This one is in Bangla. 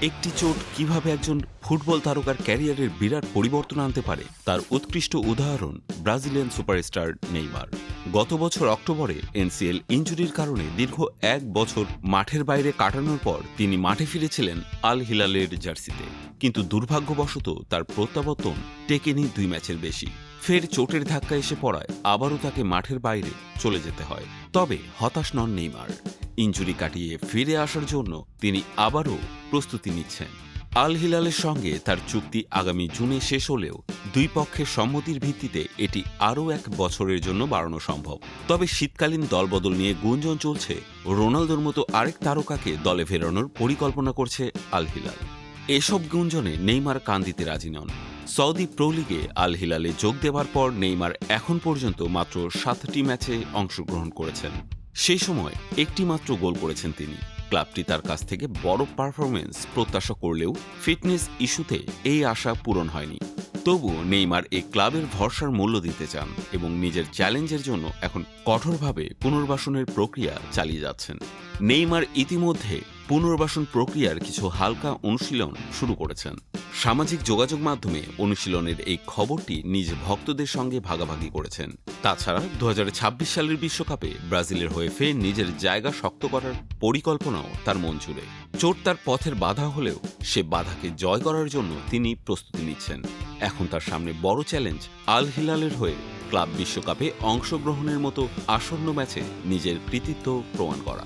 একটি চোট কিভাবে একজন ফুটবল তারকার ক্যারিয়ারের বিরাট পরিবর্তন আনতে পারে তার উৎকৃষ্ট উদাহরণ ব্রাজিলিয়ান সুপারস্টার নেইমার। গত বছর অক্টোবরে এনসিএল ইনজুরির কারণে দীর্ঘ 1 বছর মাঠের বাইরে কাটানোর পর তিনি মাঠে ফিরেছিলেন আল হিলালের জার্সিতে, কিন্তু দুর্ভাগ্যবশত তার প্রত্যাবর্তন টেকেনি 2 ম্যাচের বেশি। ফের চোটের ধাক্কা এসে পড়ায় আবারও তাকে মাঠের বাইরে চলে যেতে হয়। তবে হতাশ নন নেইমার। ইনজুরি কাটিয়ে ফিরে আসার জন্য তিনি আবারও প্রস্তুতি নিচ্ছেন। আল হিলালের সঙ্গে তার চুক্তি আগামী জুনে শেষ হলেও দুই পক্ষের সম্মতির ভিত্তিতে এটি আরও 1 বছরের জন্য বাড়ানো সম্ভব। তবে শীতকালীন দলবদল নিয়ে গুঞ্জন চলছে, রোনালদোর মতো আরেক তারকাকে দলে ফেরানোর পরিকল্পনা করছে আল হিলাল। এসব গুঞ্জনে নেইমার কান দিতে রাজি নন। সৌদি প্রো লিগে আল হিলালে যোগ দেওয়ার পর নেইমার এখন পর্যন্ত মাত্র 7টি ম্যাচে অংশগ্রহণ করেছেন। সেই সময় একটি মাত্র গোল করেছেন তিনি। ক্লাবটি তার কাছ থেকে বড় পারফরমেন্স প্রত্যাশা করলেও ফিটনেস ইস্যুতে এই আশা পূরণ হয়নি। তবুও নেইমার এই ক্লাবের ভরসার মূল্য দিতে চান এবং নিজের চ্যালেঞ্জের জন্য এখন কঠোরভাবে পুনর্বাসনের প্রক্রিয়া চালিয়ে যাচ্ছেন। নেইমার ইতিমধ্যে পুনর্বাসন প্রক্রিয়ার কিছু হালকা অনুশীলন শুরু করেছেন। সামাজিক যোগাযোগ মাধ্যমে অনুশীলনের এই খবরটি নিজ ভক্তদের সঙ্গে ভাগাভাগি করেছেন। তাছাড়া 2026 সালের বিশ্বকাপে ব্রাজিলের হয়ে ফের নিজের জায়গা শক্ত করার পরিকল্পনাও তার মন জুড়ে। চোট তার পথের বাধা হলেও সে বাধাকে জয় করার জন্য তিনি প্রস্তুতি নিচ্ছেন। এখন তার সামনে বড় চ্যালেঞ্জ আল হিলালের হয়ে ক্লাব বিশ্বকাপে অংশগ্রহণের মতো আসন্ন ম্যাচে নিজের কৃতিত্ব প্রমাণ করা।